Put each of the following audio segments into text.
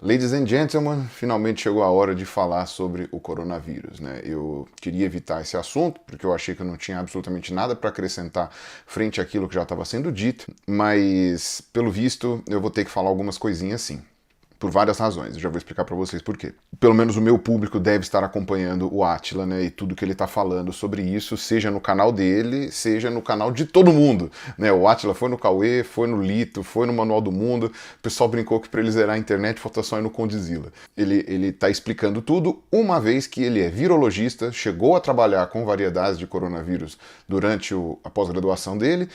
Ladies and gentlemen, finalmente chegou a hora de falar sobre o coronavírus, né? Eu queria evitar esse assunto, porque eu achei que eu não tinha absolutamente nada para acrescentar frente àquilo que já estava sendo dito, mas, pelo visto, eu vou ter que falar algumas coisinhas sim. Por várias razões, eu já vou explicar para vocês por quê. Pelo menos o meu público deve estar acompanhando o Átila, né, e tudo que ele está falando sobre isso, seja no canal dele, seja no canal de todo mundo, né? O Átila foi no Cauê, foi no Lito, foi no Manual do Mundo, o pessoal brincou que para ele zerar a internet falta só ir no Condzilla. Ele está explicando tudo, uma vez que ele é virologista, chegou a trabalhar com variedades de coronavírus durante a pós-graduação dele,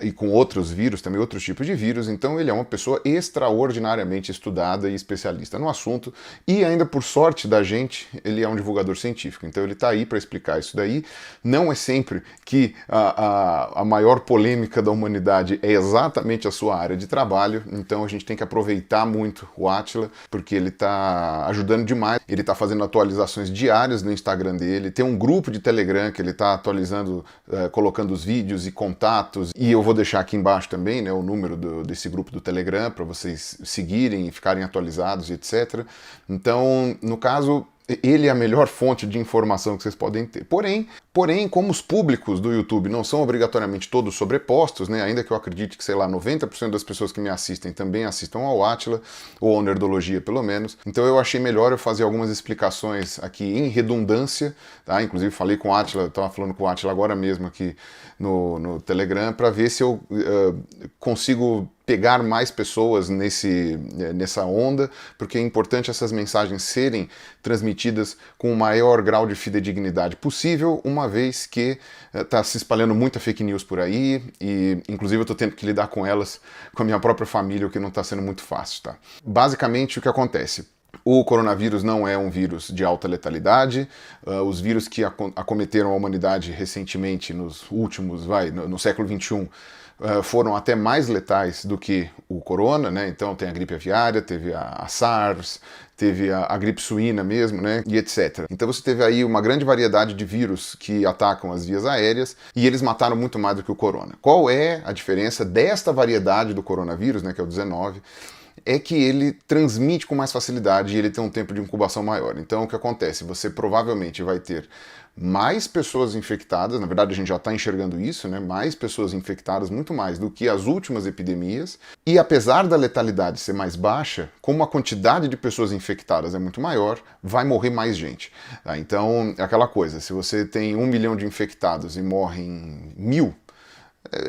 e com outros vírus, também outros tipos de vírus, então ele é uma pessoa extraordinariamente estudada e especialista no assunto, e ainda por sorte da gente, ele é um divulgador científico, então ele está aí para explicar isso daí. Não é sempre que a maior polêmica da humanidade é exatamente a sua área de trabalho, então a gente tem que aproveitar muito o Átila, porque ele está ajudando demais, ele está fazendo atualizações diárias no Instagram dele, tem um grupo de Telegram que ele está atualizando, colocando os vídeos e contatos, e eu vou deixar aqui embaixo também, né, o número desse grupo do Telegram para vocês seguirem e ficarem atualizados, etc. Então, no caso, ele é a melhor fonte de informação que vocês podem ter. Porém, como os públicos do YouTube não são obrigatoriamente todos sobrepostos, né, ainda que eu acredite que, sei lá, 90% das pessoas que me assistem também assistam ao Átila, ou ao Nerdologia pelo menos, então eu achei melhor eu fazer algumas explicações aqui em redundância, tá? Inclusive falei com o Átila, estava falando com o Átila agora mesmo aqui no Telegram, para ver se eu consigo pegar mais pessoas nessa onda, porque é importante essas mensagens serem transmitidas com o maior grau de fidedignidade possível, uma vez que está se espalhando muita fake news por aí, e inclusive eu estou tendo que lidar com elas, com a minha própria família, o que não está sendo muito fácil, tá? Basicamente, o que acontece? O coronavírus não é um vírus de alta letalidade. Os vírus que acometeram a humanidade recentemente, nos últimos, no século XXI, foram até mais letais do que o corona, né? Então tem a gripe aviária, teve a SARS, teve a gripe suína mesmo, né? E etc. Então você teve aí uma grande variedade de vírus que atacam as vias aéreas e eles mataram muito mais do que o corona. Qual é a diferença desta variedade do coronavírus, né, que é o 19? É que ele transmite com mais facilidade e ele tem um tempo de incubação maior. Então o que acontece? Você provavelmente vai ter mais pessoas infectadas, na verdade a gente já está enxergando isso, né? Mais pessoas infectadas, muito mais do que as últimas epidemias, e apesar da letalidade ser mais baixa, como a quantidade de pessoas infectadas é muito maior, vai morrer mais gente. Tá? Então é aquela coisa, se você tem 1 milhão de infectados e morrem 1.000,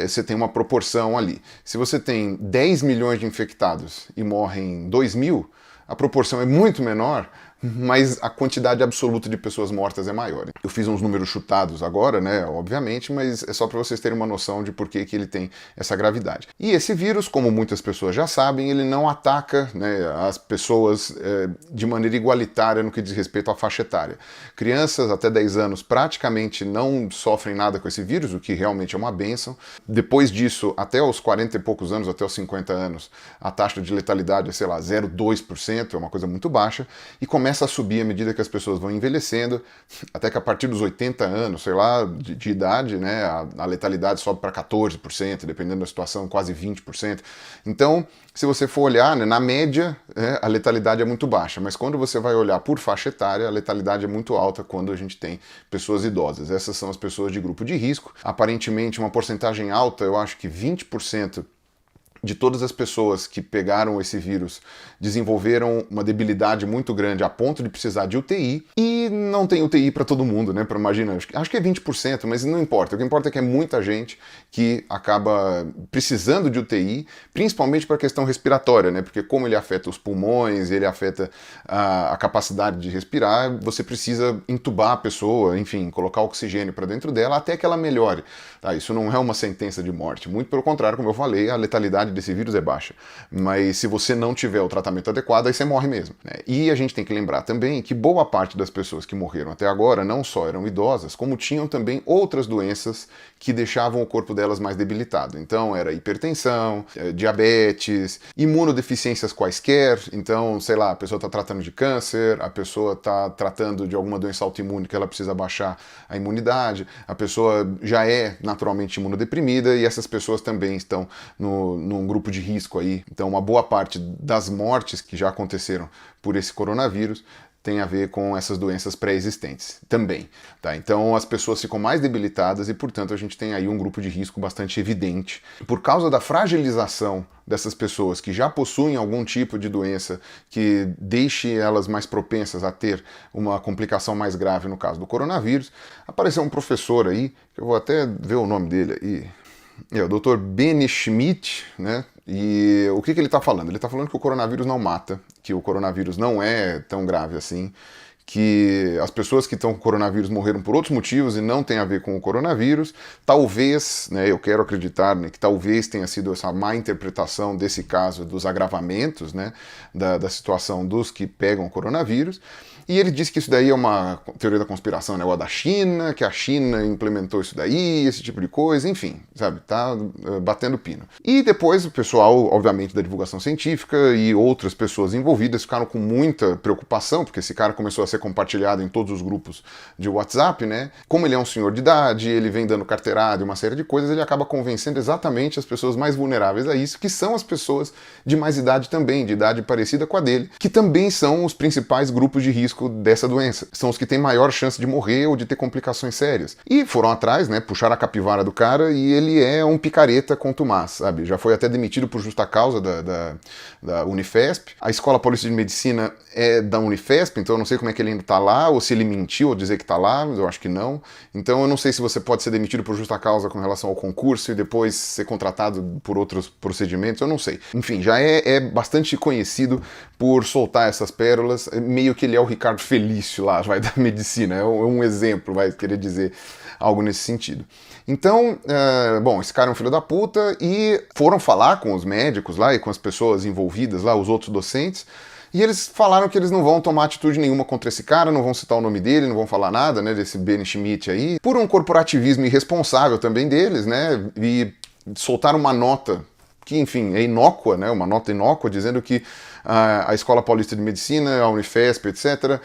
você tem uma proporção ali. Se você tem 10 milhões de infectados e morrem 2.000, a proporção é muito menor, mas a quantidade absoluta de pessoas mortas é maior. Eu fiz uns números chutados agora, né, obviamente, mas é só para vocês terem uma noção de por que ele tem essa gravidade. E esse vírus, como muitas pessoas já sabem, ele não ataca, né, as pessoas de maneira igualitária no que diz respeito à faixa etária. Crianças até 10 anos praticamente não sofrem nada com esse vírus, o que realmente é uma bênção. Depois disso, até os 40 e poucos anos, até os 50 anos, a taxa de letalidade é, sei lá, 0,2%, é uma coisa muito baixa, e começa a subir à medida que as pessoas vão envelhecendo, até que a partir dos 80 anos, sei lá, de idade, né, a letalidade sobe para 14%, dependendo da situação, quase 20%. Então, se você for olhar, né, na média, a letalidade é muito baixa, mas quando você vai olhar por faixa etária, a letalidade é muito alta quando a gente tem pessoas idosas. Essas são as pessoas de grupo de risco. Aparentemente, uma porcentagem alta, eu acho que 20% de todas as pessoas que pegaram esse vírus desenvolveram uma debilidade muito grande a ponto de precisar de UTI, e não tem UTI para todo mundo, né? Para imaginar, acho que é 20%, mas não importa. O que importa é que é muita gente que acaba precisando de UTI, principalmente para a questão respiratória, né? Porque como ele afeta os pulmões, ele afeta a capacidade de respirar, você precisa entubar a pessoa, enfim, colocar oxigênio para dentro dela até que ela melhore. Tá? Isso não é uma sentença de morte, muito pelo contrário, como eu falei, a letalidade desse vírus é baixa. Mas se você não tiver o tratamento adequado, aí você morre mesmo, né? E a gente tem que lembrar também que boa parte das pessoas que morreram até agora não só eram idosas, como tinham também outras doenças que deixavam o corpo delas mais debilitado. Então era hipertensão, diabetes, imunodeficiências quaisquer. Então, sei lá, a pessoa está tratando de câncer, a pessoa está tratando de alguma doença autoimune que ela precisa baixar a imunidade, a pessoa já é naturalmente imunodeprimida, e essas pessoas também estão no num grupo de risco aí. Então, uma boa parte das mortes que já aconteceram por esse coronavírus tem a ver com essas doenças pré-existentes também, tá? Então as pessoas ficam mais debilitadas e, portanto, a gente tem aí um grupo de risco bastante evidente. Por causa da fragilização dessas pessoas que já possuem algum tipo de doença que deixe elas mais propensas a ter uma complicação mais grave no caso do coronavírus, apareceu um professor aí, que eu vou até ver o nome dele aí, é o Dr. Benny Schmidt, né? E o que ele está falando? Ele está falando que o coronavírus não mata, que o coronavírus não é tão grave assim, que as pessoas que estão com coronavírus morreram por outros motivos e não tem a ver com o coronavírus. Talvez, né, eu quero acreditar, né, que talvez tenha sido essa má interpretação desse caso dos agravamentos, né, da situação dos que pegam o coronavírus. E ele disse que isso daí é uma teoria da conspiração, né, ou da China, que a China implementou isso daí, esse tipo de coisa, enfim, sabe, tá batendo pino. E depois o pessoal, obviamente, da divulgação científica e outras pessoas envolvidas ficaram com muita preocupação, porque esse cara começou a ser compartilhado em todos os grupos de WhatsApp, né? Como ele é um senhor de idade, ele vem dando carteirada e uma série de coisas, ele acaba convencendo exatamente as pessoas mais vulneráveis a isso, que são as pessoas de mais idade também, de idade parecida com a dele, que também são os principais grupos de risco dessa doença. São os que têm maior chance de morrer ou de ter complicações sérias. E foram atrás, né? Puxaram a capivara do cara e ele é um picareta contumaz, sabe? Já foi até demitido por justa causa da Unifesp. A Escola Paulista de Medicina é da Unifesp, então eu não sei como é que ele ainda tá lá, ou se ele mentiu ou dizer que tá lá, mas eu acho que não. Então eu não sei se você pode ser demitido por justa causa com relação ao concurso e depois ser contratado por outros procedimentos, eu não sei. Enfim, já é bastante conhecido por soltar essas pérolas, meio que ele é o Ricardo Felício lá, vai, da medicina, é um exemplo, vai querer dizer algo nesse sentido. Então, bom, esse cara é um filho da puta e foram falar com os médicos lá e com as pessoas envolvidas lá, os outros docentes, e eles falaram que eles não vão tomar atitude nenhuma contra esse cara, não vão citar o nome dele, não vão falar nada, né, desse Benny Schmidt aí, por um corporativismo irresponsável também deles, né, e soltaram uma nota que, enfim, é inócua, né, uma nota inócua dizendo que a Escola Paulista de Medicina, a Unifesp, etc.,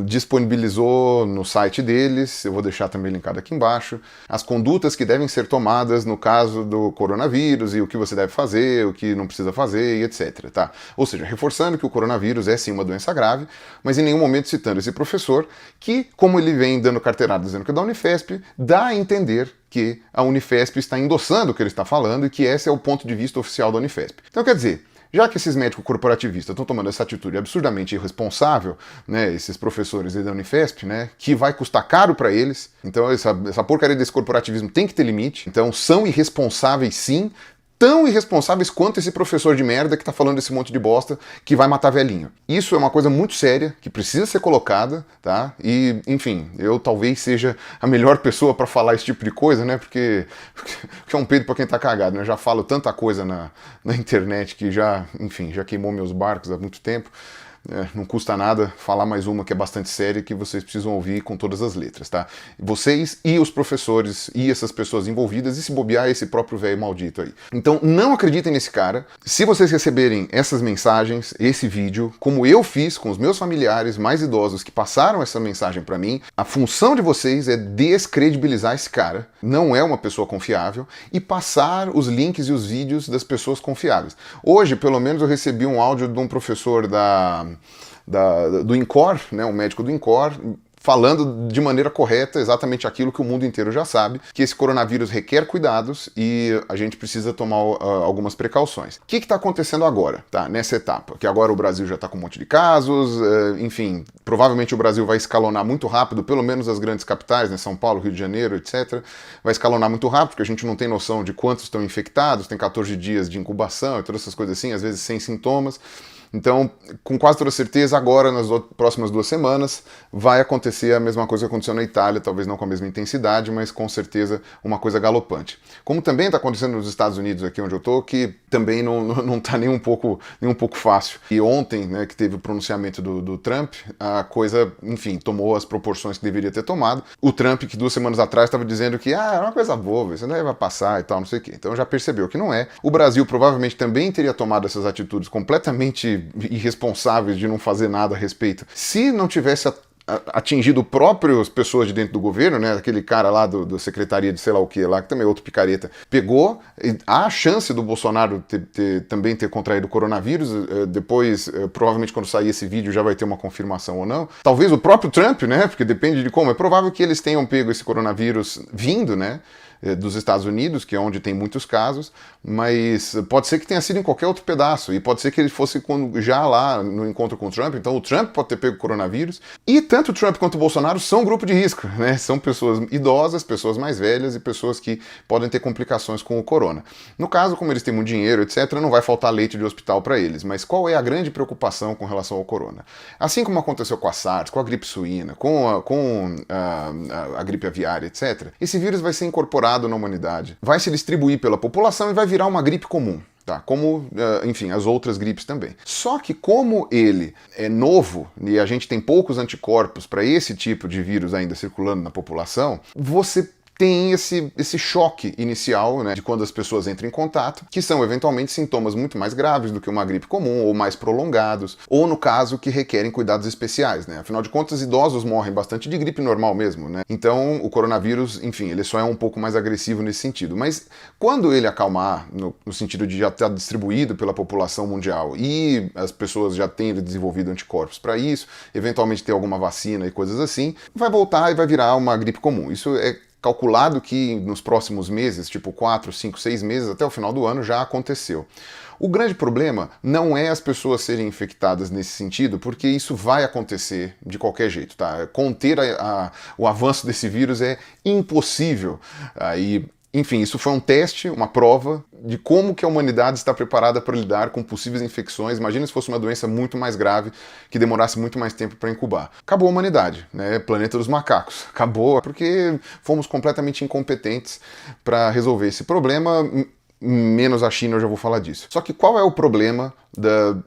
disponibilizou no site deles, eu vou deixar também linkado aqui embaixo, as condutas que devem ser tomadas no caso do coronavírus e o que você deve fazer, o que não precisa fazer e etc. Tá? Ou seja, reforçando que o coronavírus é sim uma doença grave, mas em nenhum momento citando esse professor que, como ele vem dando carteirada dizendo que é da Unifesp, dá a entender que a Unifesp está endossando o que ele está falando e que esse é o ponto de vista oficial da Unifesp. Então, quer dizer, já que esses médicos corporativistas estão tomando essa atitude absurdamente irresponsável, né, esses professores da Unifesp, né, que vai custar caro para eles, então essa porcaria desse corporativismo tem que ter limite, então são irresponsáveis sim, tão irresponsáveis quanto esse professor de merda que tá falando esse monte de bosta que vai matar velhinho. Isso é uma coisa muito séria, que precisa ser colocada, tá? E, enfim, eu talvez seja a melhor pessoa para falar esse tipo de coisa, né? Porque é um peido pra quem tá cagado, né? Eu já falo tanta coisa na internet que já, enfim, já queimou meus barcos há muito tempo. Não custa nada falar mais uma que é bastante séria que vocês precisam ouvir com todas as letras, tá? Vocês e os professores e essas pessoas envolvidas e se bobear esse próprio velho maldito aí. Então não acreditem nesse cara. Se vocês receberem essas mensagens, esse vídeo, como eu fiz com os meus familiares mais idosos que passaram essa mensagem pra mim, a função de vocês é descredibilizar esse cara, não é uma pessoa confiável, e passar os links e os vídeos das pessoas confiáveis. Hoje, pelo menos, eu recebi um áudio de um professor do INCOR, né, um médico do INCOR, falando de maneira correta exatamente aquilo que o mundo inteiro já sabe, que esse coronavírus requer cuidados e a gente precisa tomar algumas precauções. O que está acontecendo agora, tá, nessa etapa? Que agora o Brasil já está com um monte de casos, enfim, provavelmente o Brasil vai escalonar muito rápido, pelo menos as grandes capitais, né, São Paulo, Rio de Janeiro, etc., vai escalonar muito rápido, porque a gente não tem noção de quantos estão infectados, tem 14 dias de incubação e todas essas coisas assim, às vezes sem sintomas. Então, com quase toda certeza, agora, nas próximas 2 semanas, vai acontecer a mesma coisa que aconteceu na Itália, talvez não com a mesma intensidade, mas com certeza uma coisa galopante. Como também está acontecendo nos Estados Unidos, aqui onde eu estou, que também não está nem um pouco fácil. E ontem, né, que teve o pronunciamento do Trump, a coisa, enfim, tomou as proporções que deveria ter tomado. O Trump, que 2 semanas atrás estava dizendo que é uma coisa boba, isso não vai passar e tal, não sei o quê. Então já percebeu que não é. O Brasil provavelmente também teria tomado essas atitudes completamente irresponsáveis de não fazer nada a respeito, se não tivesse atingido próprias pessoas de dentro do governo, né? Aquele cara lá do Secretaria de sei lá o que lá, que também é outro picareta, pegou. Há a chance do Bolsonaro também ter contraído o coronavírus. Depois, provavelmente quando sair esse vídeo já vai ter uma confirmação ou não. Talvez o próprio Trump, né? Porque depende de como. É provável que eles tenham pego esse coronavírus vindo, né? Dos Estados Unidos, que é onde tem muitos casos, mas pode ser que tenha sido em qualquer outro pedaço, e pode ser que ele fosse já lá no encontro com o Trump, então o Trump pode ter pego coronavírus, e tanto o Trump quanto o Bolsonaro são grupo de risco, né? São pessoas idosas, pessoas mais velhas e pessoas que podem ter complicações com o corona. No caso, como eles têm muito dinheiro, etc., não vai faltar leite de hospital para eles, mas qual é a grande preocupação com relação ao corona? Assim como aconteceu com a SARS, com a gripe suína, com a gripe aviária, etc., esse vírus vai ser incorporado na humanidade, vai se distribuir pela população e vai virar uma gripe comum. Tá, como, enfim, as outras gripes também. Só que como ele é novo e a gente tem poucos anticorpos para esse tipo de vírus ainda circulando na população, você tem esse choque inicial, né, de quando as pessoas entram em contato, que são eventualmente sintomas muito mais graves do que uma gripe comum, ou mais prolongados, ou no caso que requerem cuidados especiais, né? Afinal de contas, idosos morrem bastante de gripe normal mesmo, né? Então, o coronavírus, enfim, ele só é um pouco mais agressivo nesse sentido. Mas quando ele acalmar, no sentido de já estar distribuído pela população mundial e as pessoas já terem desenvolvido anticorpos para isso, eventualmente ter alguma vacina e coisas assim, vai voltar e vai virar uma gripe comum. Isso é calculado que nos próximos meses, tipo 4, 5, 6 meses, até o final do ano, já aconteceu. O grande problema não é as pessoas serem infectadas nesse sentido, porque isso vai acontecer de qualquer jeito, tá? Conter o avanço desse vírus é impossível. Enfim, isso foi um teste, uma prova de como que a humanidade está preparada para lidar com possíveis infecções. Imagina se fosse uma doença muito mais grave, que demorasse muito mais tempo para incubar. Acabou a humanidade, né? Planeta dos macacos. Acabou porque fomos completamente incompetentes para resolver esse problema. Menos a China, eu já vou falar disso. Só que qual é o problema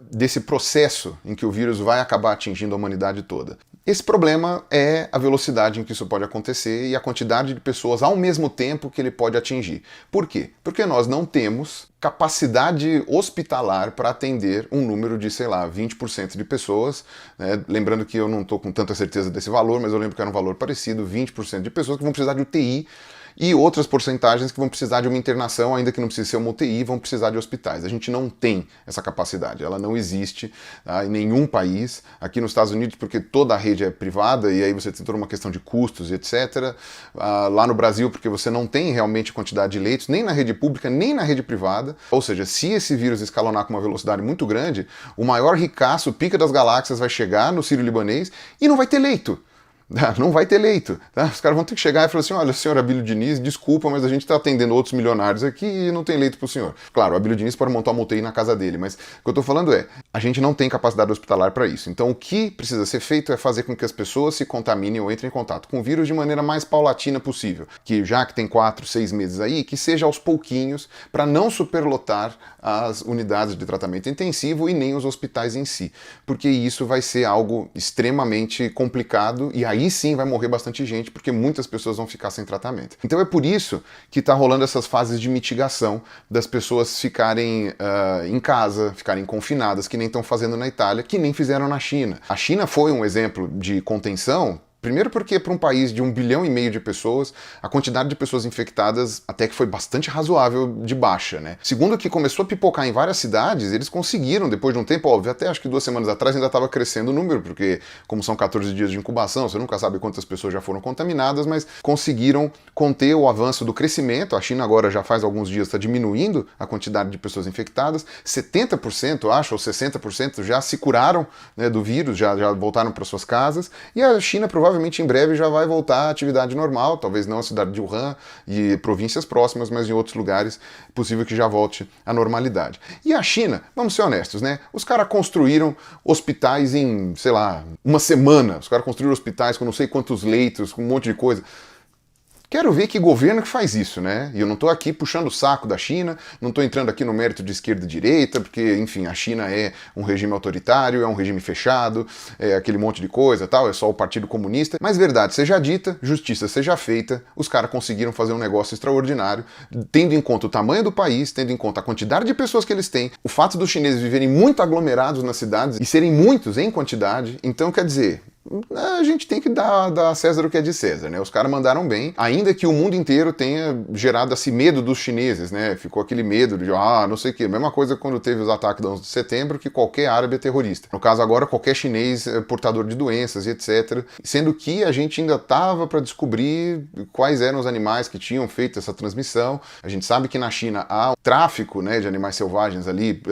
desse processo em que o vírus vai acabar atingindo a humanidade toda? Esse problema é a velocidade em que isso pode acontecer e a quantidade de pessoas ao mesmo tempo que ele pode atingir. Por quê? Porque nós não temos capacidade hospitalar para atender um número de, sei lá, 20% de pessoas, né? Lembrando que eu não estou com tanta certeza desse valor, mas eu lembro que era um valor parecido, 20% de pessoas que vão precisar de UTI, e outras porcentagens que vão precisar de uma internação, ainda que não precise ser uma UTI, vão precisar de hospitais. A gente não tem essa capacidade, ela não existe, tá, em nenhum país. Aqui nos Estados Unidos, porque toda a rede é privada, e aí você tem toda uma questão de custos e etc. Lá no Brasil, porque você não tem realmente quantidade de leitos, nem na rede pública, nem na rede privada. Ou seja, se esse vírus escalonar com uma velocidade muito grande, o maior ricaço, o pica das galáxias, vai chegar no Sírio-Libanês e não vai ter leito. Não vai ter leito, tá? Os caras vão ter que chegar e falar assim: olha, senhor Abílio Diniz, desculpa, mas a gente está atendendo outros milionários aqui e não tem leito para o senhor. Claro, o Abílio Diniz pode montar uma UTI na casa dele, mas o que eu estou falando é, a gente não tem capacidade hospitalar para isso. Então o que precisa ser feito é fazer com que as pessoas se contaminem ou entrem em contato com o vírus de maneira mais paulatina possível. Que já que tem 4, 6 meses aí, que seja aos pouquinhos, para não superlotar as unidades de tratamento intensivo e nem os hospitais em si. Porque isso vai ser algo extremamente complicado e aí sim vai morrer bastante gente, porque muitas pessoas vão ficar sem tratamento. Então é por isso que está rolando essas fases de mitigação das pessoas ficarem em casa, ficarem confinadas, que nem estão fazendo na Itália, que nem fizeram na China. A China foi um exemplo de contenção. Primeiro porque para um país de 1,5 bilhão de pessoas, a quantidade de pessoas infectadas até que foi bastante razoável de baixa, né? Segundo que começou a pipocar em várias cidades, eles conseguiram, depois de um tempo, óbvio, até acho que 2 semanas atrás ainda estava crescendo o número, porque como são 14 dias de incubação, você nunca sabe quantas pessoas já foram contaminadas, mas conseguiram conter o avanço do crescimento. A China agora já faz alguns dias está diminuindo a quantidade de pessoas infectadas, 70%, acho, ou 60% já se curaram, né, do vírus, já voltaram para suas casas, e a China provavelmente em breve já vai voltar à atividade normal, talvez não a cidade de Wuhan e províncias próximas, mas em outros lugares é possível que já volte à normalidade. E a China, vamos ser honestos, né? Os caras construíram hospitais em, sei lá, uma semana. Os caras construíram hospitais com não sei quantos leitos, com um monte de coisa. Quero ver que governo que faz isso, né? E eu não estou aqui puxando o saco da China, não estou entrando aqui no mérito de esquerda e direita, porque, enfim, a China é um regime autoritário, é um regime fechado, é aquele monte de coisa, tal, é só o Partido Comunista. Mas verdade seja dita, justiça seja feita, os caras conseguiram fazer um negócio extraordinário, tendo em conta o tamanho do país, tendo em conta a quantidade de pessoas que eles têm, o fato dos chineses viverem muito aglomerados nas cidades e serem muitos em quantidade. Então, quer dizer, a gente tem que dar a César o que é de César, né? Os caras mandaram bem, ainda que o mundo inteiro tenha gerado esse medo dos chineses, né? Ficou aquele medo de, não sei o quê. Mesma coisa quando teve os ataques do 11 de setembro, que qualquer árabe é terrorista. No caso agora, qualquer chinês é portador de doenças e etc. Sendo que a gente ainda estava para descobrir quais eram os animais que tinham feito essa transmissão. A gente sabe que na China há um tráfico, né, de animais selvagens ali,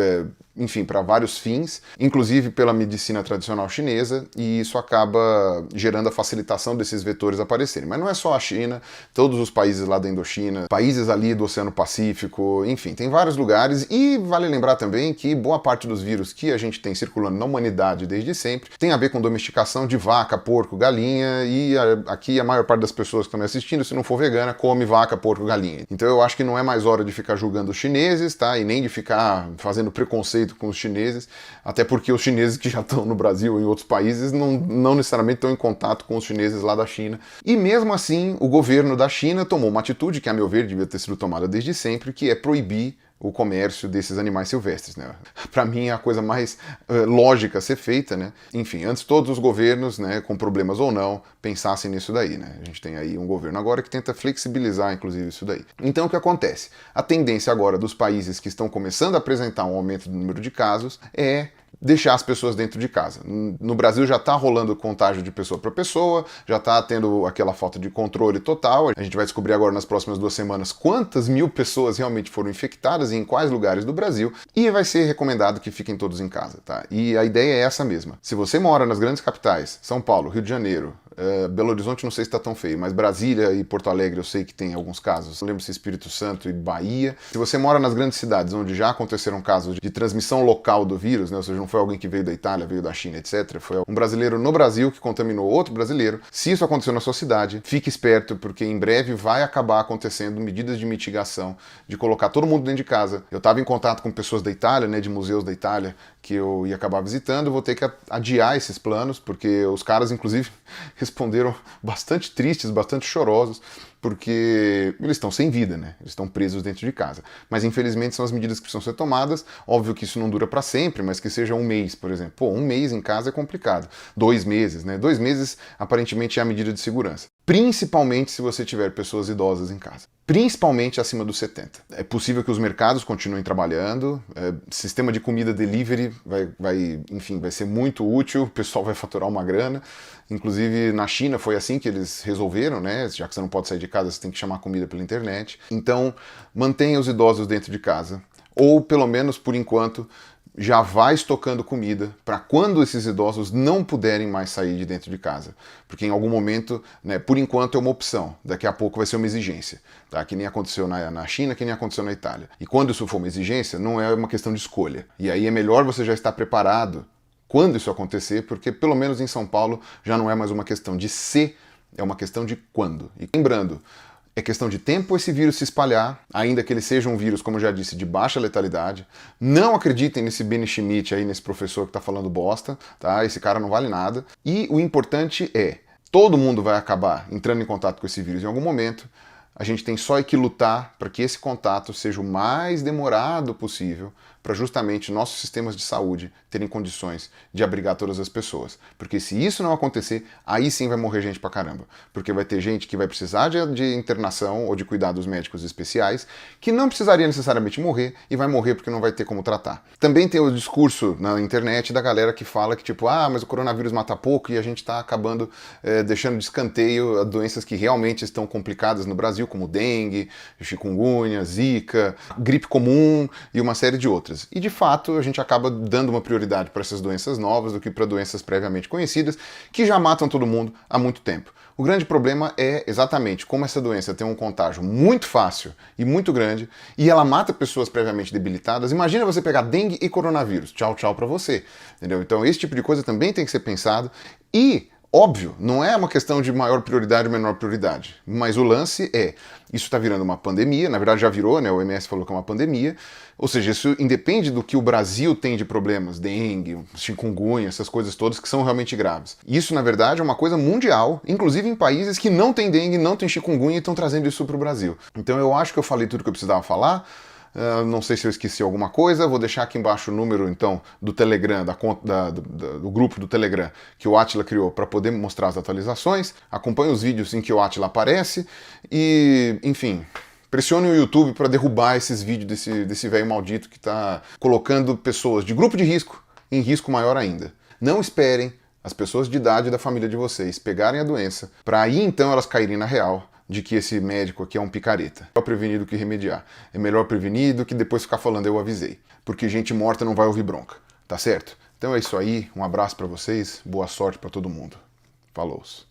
enfim, para vários fins, inclusive pela medicina tradicional chinesa, e isso acaba gerando a facilitação desses vetores aparecerem. Mas não é só a China, todos os países lá da Indochina, países ali do Oceano Pacífico, enfim, tem vários lugares, e vale lembrar também que boa parte dos vírus que a gente tem circulando na humanidade desde sempre tem a ver com domesticação de vaca, porco, galinha, e aqui a maior parte das pessoas que estão me assistindo, se não for vegana, come vaca, porco, galinha. Então eu acho que não é mais hora de ficar julgando os chineses, tá? E nem de ficar fazendo preconceito com os chineses, até porque os chineses que já estão no Brasil ou em outros países não necessariamente estão em contato com os chineses lá da China. E mesmo assim, o governo da China tomou uma atitude que, a meu ver, devia ter sido tomada desde sempre, que é proibir o comércio desses animais silvestres, né? Para mim é a coisa mais lógica a ser feita, né? Enfim, antes todos os governos, né, com problemas ou não, pensassem nisso daí, né? A gente tem aí um governo agora que tenta flexibilizar, inclusive, isso daí. Então o que acontece? A tendência agora dos países que estão começando a apresentar um aumento do número de casos é deixar as pessoas dentro de casa. No Brasil já está rolando contágio de pessoa para pessoa, já está tendo aquela falta de controle total. A gente vai descobrir agora nas próximas 2 semanas quantas mil pessoas realmente foram infectadas e em quais lugares do Brasil, e vai ser recomendado que fiquem todos em casa, tá? E a ideia é essa mesma. Se você mora nas grandes capitais, São Paulo, Rio de Janeiro, Belo Horizonte não sei se está tão feio, mas Brasília e Porto Alegre eu sei que tem alguns casos. Não lembro se Espírito Santo e Bahia. Se você mora nas grandes cidades onde já aconteceram casos de transmissão local do vírus, né, ou seja, não foi alguém que veio da Itália, veio da China, etc. Foi um brasileiro no Brasil que contaminou outro brasileiro. Se isso aconteceu na sua cidade, fique esperto, porque em breve vai acabar acontecendo medidas de mitigação, de colocar todo mundo dentro de casa. Eu estava em contato com pessoas da Itália, né, de museus da Itália, que eu ia acabar visitando, vou ter que adiar esses planos, porque os caras, inclusive, responderam bastante tristes, bastante chorosos, porque eles estão sem vida, né? Eles estão presos dentro de casa. Mas infelizmente são as medidas que precisam ser tomadas. Óbvio que isso não dura para sempre, mas que seja um mês, por exemplo. Pô, um mês em casa é complicado. 2 meses, né? 2 meses aparentemente é a medida de segurança. Principalmente se você tiver pessoas idosas em casa. Principalmente acima dos 70. É possível que os mercados continuem trabalhando, sistema de comida delivery vai ser muito útil, o pessoal vai faturar uma grana. Inclusive na China foi assim que eles resolveram, né? Já que você não pode sair de casa, você tem que chamar comida pela internet. Então, mantenha os idosos dentro de casa, ou pelo menos por enquanto, já vai estocando comida para quando esses idosos não puderem mais sair de dentro de casa. Porque em algum momento, né, por enquanto é uma opção, daqui a pouco vai ser uma exigência. Tá? Que nem aconteceu na China, que nem aconteceu na Itália. E quando isso for uma exigência, não é uma questão de escolha. E aí é melhor você já estar preparado quando isso acontecer, porque pelo menos em São Paulo já não é mais uma questão de se, é uma questão de quando. E lembrando, é questão de tempo esse vírus se espalhar, ainda que ele seja um vírus, como eu já disse, de baixa letalidade. Não acreditem nesse Benny Schmidt aí, nesse professor que tá falando bosta, tá? Esse cara não vale nada. E o importante é, todo mundo vai acabar entrando em contato com esse vírus em algum momento. A gente tem só que lutar para que esse contato seja o mais demorado possível, para justamente nossos sistemas de saúde terem condições de abrigar todas as pessoas. Porque se isso não acontecer, aí sim vai morrer gente pra caramba. Porque vai ter gente que vai precisar de internação ou de cuidados médicos especiais, que não precisaria necessariamente morrer, e vai morrer porque não vai ter como tratar. Também tem o discurso na internet da galera que fala que tipo, mas o coronavírus mata pouco e a gente tá acabando deixando de escanteio doenças que realmente estão complicadas no Brasil, como dengue, chikungunya, zika, gripe comum e uma série de outras. E de fato a gente acaba dando uma prioridade para essas doenças novas do que para doenças previamente conhecidas, que já matam todo mundo há muito tempo. O grande problema é exatamente como essa doença tem um contágio muito fácil e muito grande, e ela mata pessoas previamente debilitadas. Imagina você pegar dengue e coronavírus. Tchau, tchau para você. Entendeu? Então esse tipo de coisa também tem que ser pensado. E óbvio, não é uma questão de maior prioridade ou menor prioridade, mas o lance é, isso está virando uma pandemia, na verdade já virou, né? O OMS falou que é uma pandemia, ou seja, isso independe do que o Brasil tem de problemas, dengue, chikungunya, essas coisas todas que são realmente graves. Isso, na verdade, é uma coisa mundial, inclusive em países que não têm dengue, não têm chikungunya e estão trazendo isso para o Brasil. Então eu acho que eu falei tudo que eu precisava falar. Não sei se eu esqueci alguma coisa, vou deixar aqui embaixo o número, então, do Telegram, da conta, do grupo do Telegram que o Átila criou para poder mostrar as atualizações. Acompanhe os vídeos em que o Átila aparece e, enfim, pressione o YouTube para derrubar esses vídeos desse velho maldito que está colocando pessoas de grupo de risco em risco maior ainda. Não esperem as pessoas de idade da família de vocês pegarem a doença para aí então elas caírem na real de que esse médico aqui é um picareta. É melhor prevenir do que remediar. É melhor prevenir do que depois ficar falando eu avisei. Porque gente morta não vai ouvir bronca, tá certo? Então é isso aí, um abraço para vocês, boa sorte para todo mundo. Falou!